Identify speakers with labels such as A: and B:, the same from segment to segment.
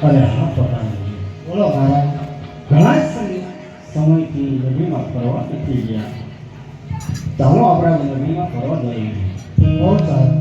A: અરે હા પ્રધાનજી, બોલો મહારાજ. ઘણા સમયથી નદીમાં ફરવા નથી ગયા. ચાલો આપણે નદીમાં ફરવા જઈએ. બહુ સારું.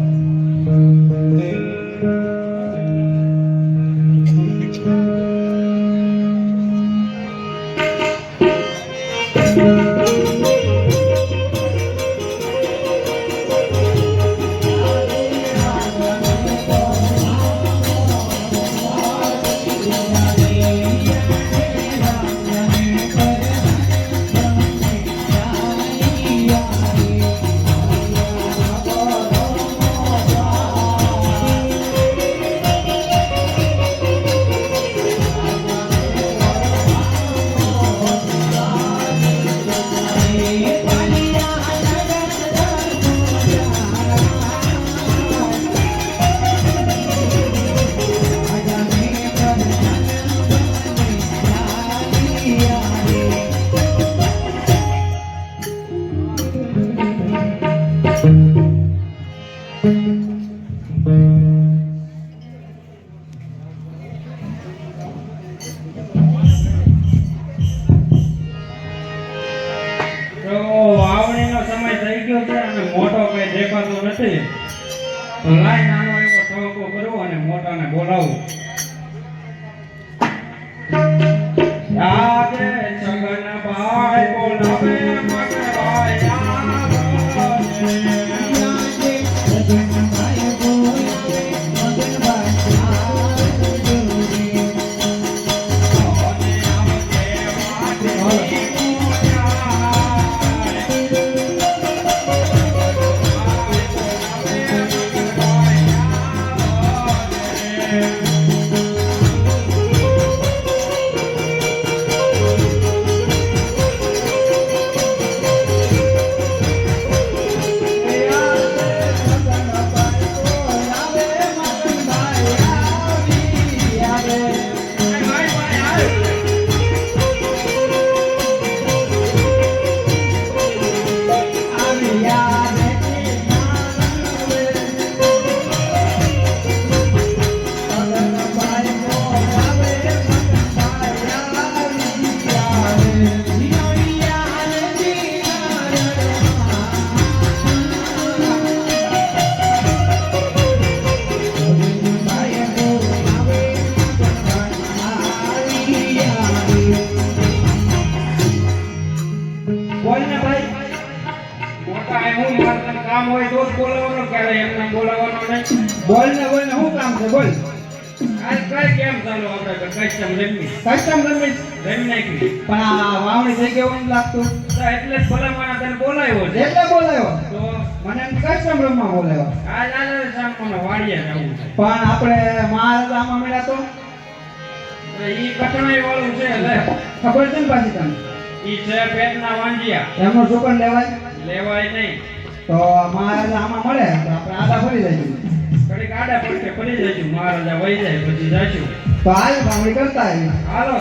B: બોલ ને શું કામ છે બોલ.
C: આજ કઈ કેમ ચાલો આપણે કસ્ટમ રમી
B: રમી
C: નાખી
B: પણ આ વાવણી થઈ ગયો એમ લાગતું
C: તો એટલે જ ભલામણ તને બોલાવ્યો છે.
B: એટલે બોલાયો
C: તો
B: મને એમ કસ્ટમ રમવા બોલાયો.
C: આજ આલે સામનો વાડીએ જવું છે.
B: પણ આપણે મહારાજ આમાં મળ્યા તો
C: ઈ કટણાઈ વાળું છે લે
B: ખબર છે ને પાછી તને.
C: ઈ છે પેટના વાંજિયા
B: એમનો સુકન લેવાય
C: લેવાય નહીં.
B: તો મહારાજ આમાં મળે તો આપણે આડા ફરી જઈશું.
C: ઘડીક આડા પડકે પડી જઈશું. મહારાજા વહી જાય પછી જઈશું.
B: તો હાલ વાવણી કરતા આવી.
C: હાલો.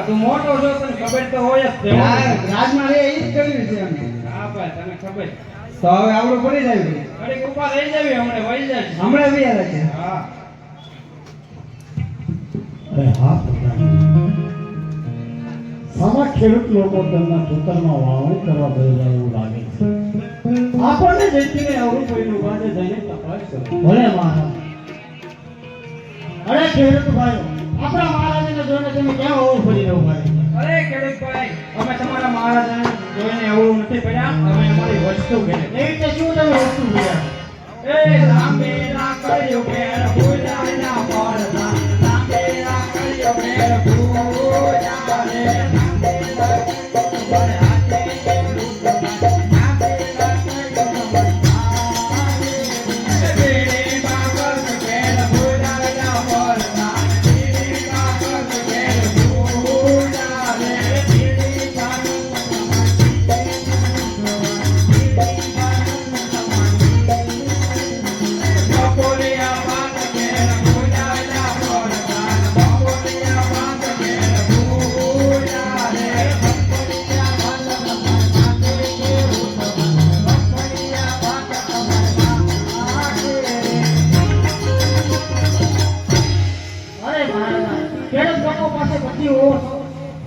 C: તું મોટો છો તને ખબર તો હોય જ.
B: રાજમાં રે ઈ જ કર્યું છે અમે.
C: હા ભાઈ તને ખબર.
B: તો હવે આવડું પડી જાય.
C: ઘડીક ઉભા રહી જાવી હમણાં વહી જાય.
B: હમણાં બી આવે છે.
C: હા.
A: અરે હા પ્રધાનજી, સામા ખેડૂત લોકો તેમના ખેતરમાં વાવણી કરવા ગયેલા એવું લાગે છે. આપણને જેથી અવરું કોઈનું બાજે જઈને તપાસ કરો. ભલે મહારાજ. અરે ખેડૂત ભાઈઓ, આપણા મહારાજાને જોઈને તમે ક્યાં ઓવું ફરી રહ્યો ભાઈ?
C: અરે ખેડૂત ભાઈ, અમે તમારા મહારાજાને જોઈને એવું નથી પડ્યા. તમે અમારી વસ્તુ કે
A: એવી રીતે શું તમે વસ્તુ ગયા?
C: એ લાંબી ના કર્યો કે ભૂલાના પડતા લાંબી ના કર્યો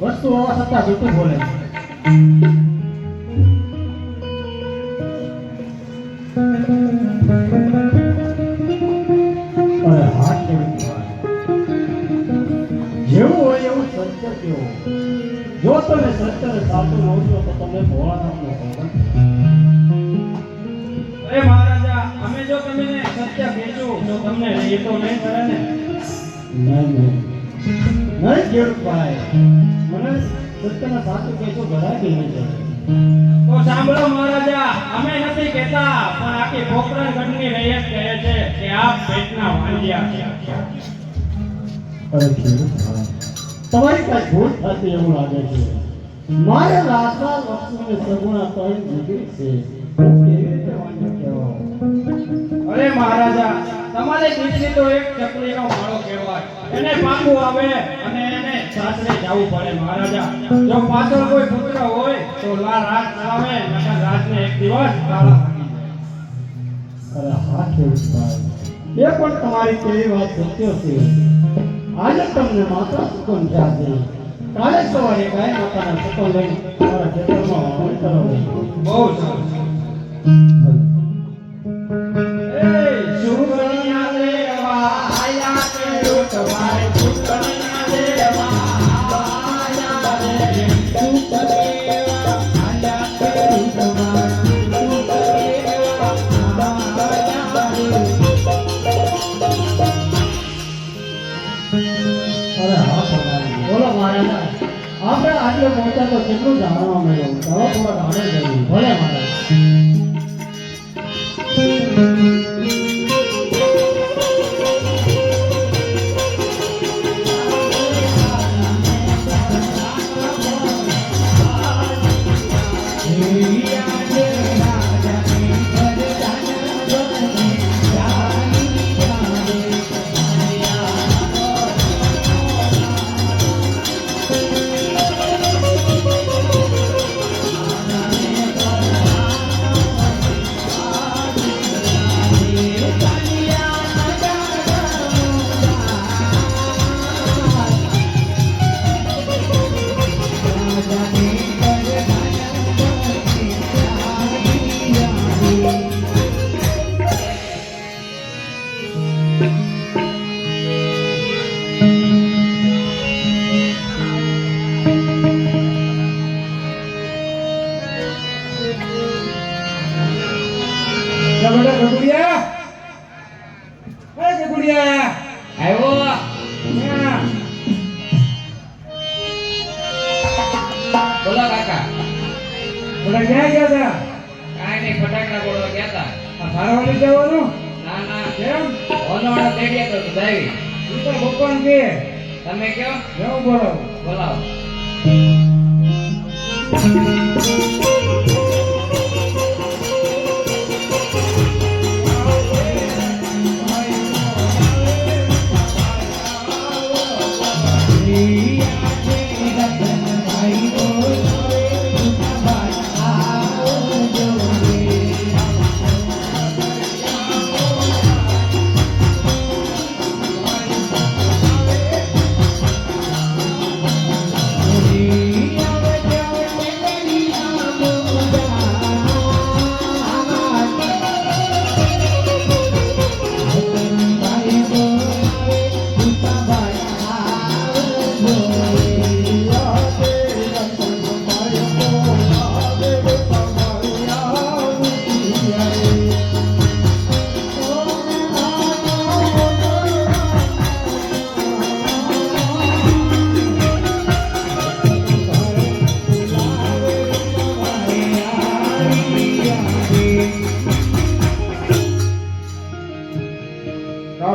A: વસ્તુ હોવા છતાં જૂઠું બોલે અરે હા કેવું જેવું હોય એવું સત્ય કેવું જો તમે સત્યને સાચું માનશો તો તમે ભોળાનાથનો ભગવાન.
C: અરે મહારાજા અમે જો તમને સત્ય કહીશું તો તમને એ તો નહીં કરે ને.
A: નહીં ખેડૂતભાઈ મને સત્યને સાચું કહેશો ઘરાકી નહીં ચડે.
C: તો સાંભળો મહારાજા અમે નથી કહેતા પણ આખી પોખરણગઢની રૈયત કહે છે કે આપ પેટના વાંઢિયા છે.
A: અરે ખેડૂતભાઈ તમારી કાંઈ ભૂલ થતી એવું લાગે છે. મારે રાજા લક્ષ્મીને સગુણા ત્રણ દીકરી છે હું કેવી રીતે વાંઢો કહેવાઉં?
C: અરે મહારાજા તમારી દીકરી તો એક ચકલીનો માળો કહેવાય. એને પાકું આવે અને એને સાસરે જવું પડે મહારાજા. જો પાછળ કોઈ પુત્ર હોય તો રાજ ચલાવે નકર રાજને એક દિવસ તાળા લાગી જાય.
A: અરે હા ખેડૂતભાઈ એ પણ તમારી કેવી વાત સત્ય છે. આજે તમને માતા સુકન થશે કાલે સવારે ગાય માતાના સુકન લઈને તમારા ખેતરમાં વાવણી કરાવો.
C: બહુ સરસ. એ સુકન્યા દેવા આયા ખેડૂત ભાઈ સુકન્યા દેવા આયા રે સુકન્યા આયા ખેડૂત ભાઈ સુકન્યા આયા રે.
A: અરે હા ભગવાન બોલો મહારાજ આપણે આટલે પહોંચ્યા તો કેટલું જાણવા મળ્યું. ચાલો થોડાક આગળ જઈએ. ભલે મહારાજ.
B: બોલો કાકા.
C: બોલા ક્યાં ગયા હતા?
B: કાંઈ નહીં, ફટાકડા ફોડવા ગયા હતા.
C: આ સારાવાળી જવાનું?
B: ના ના,
C: કેમ?
B: ઓનવાળો તેડીએ તો દાવી.
C: તું તો ભગવાન કે
B: તમે કયો?
C: જવું બોલાવો.
B: બોલાવો.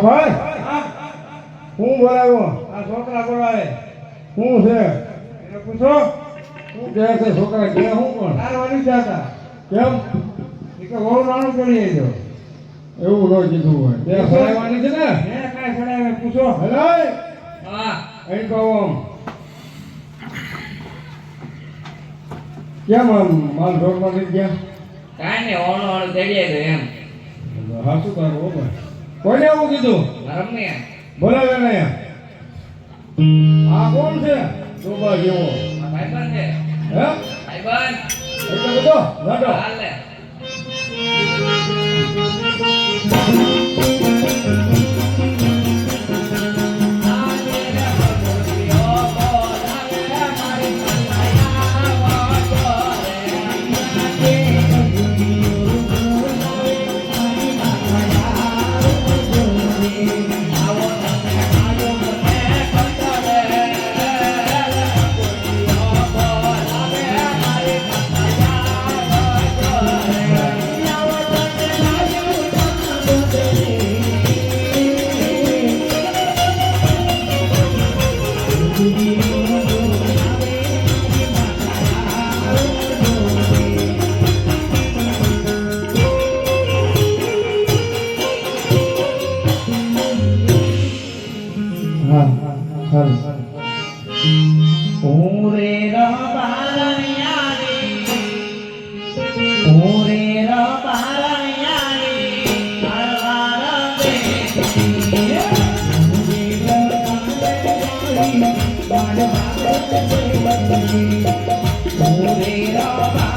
D: ભાઈ
C: હા?
D: હું બોલાવ્યો
C: આ છોકરા બોલાવે.
D: શું છે
C: એને પૂછો.
D: શું કહે છે છોકરા કે હું પણ
C: સારાવાળી જ હતા.
D: કેમ
C: એ કે બહુ નાનું પડી ગયો.
D: એવું ન કીધું હોય તે સડાવવાની છે ને
C: એને કાંઈ સડાવે પૂછો.
D: હલાય
B: હા.
D: અહીં કહો આમ કેમ આમ માલ ઢોરમાં નથી ગયા
B: કાંઈ નહીં, ઓનવાળો તેડીએ તો એમ.
D: હા શું તારું હો ભાઈ કોઈને એવું કીધું
B: રમ્યા.
D: બોલાવે ને આ કોણ છે ડોબા જેવો
B: આ ભાઈબંધ છે
D: હે
B: ભાઈબંધ
D: એટલો બધો લાડો
B: હાલે
A: હા હા
B: ઓરે રબારણિયા રે ઓરે રબારણિયા રે હરવાર દે ઓરે રબારણિયા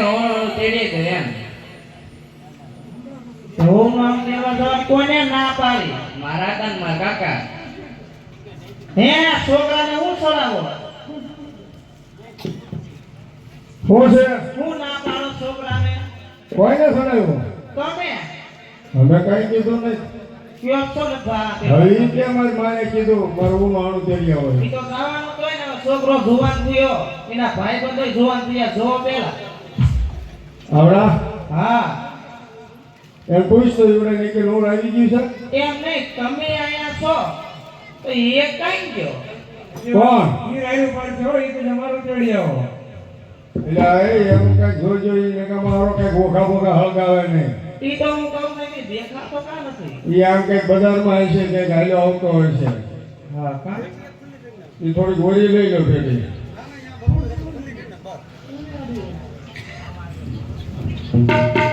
E: હોણ તેડી ગયો એમ.
F: હું નામ દેવા જવા કોને ના પાડી?
E: મારા કાન મારા કાકા.
F: હે છોકરાને હું છોડાવો?
D: શું છે
F: હું ના પાડો છોકરાને?
D: કોઈને સડાવ્યો
F: તમે
D: અમે કઈ કીધું નહીં
F: કયો છો ને ભા?
D: હવે ઈ કે મારી માએ કીધું મારું હું માણું તેડી આવે
F: ઈ તો ગાવાનું તો હોય ને, છોકરો જુવાન થયો, એના ભાઈ બંધો જુવાન થયા, જો પેલા.
D: આવડા
F: હા
D: એમ પૂછતો એવડે નહીં કે લોડ આવી ગયું છે
F: એમ નહીં, તમે અહીંયા છો તો એ કઈ ગયો?
D: કોણ
C: ઈ રાયુ પાડશે હો, ઈ તો તમારું તેડી આવો.
D: એટલે એ એમ કઈ જોજો ઈ કે મારો કઈ ગોખા બોખા હળગાવે નહીં
F: ઈ તો હું કહું ને કે દેખાતો કા નથી?
D: ઈ આમ કઈ બજારમાં હશે કે ગાડીઓ આવતો હોય છે
F: હા કા?
D: ઈ થોડી ગોળી લઈ લો પેલી
F: Thank you.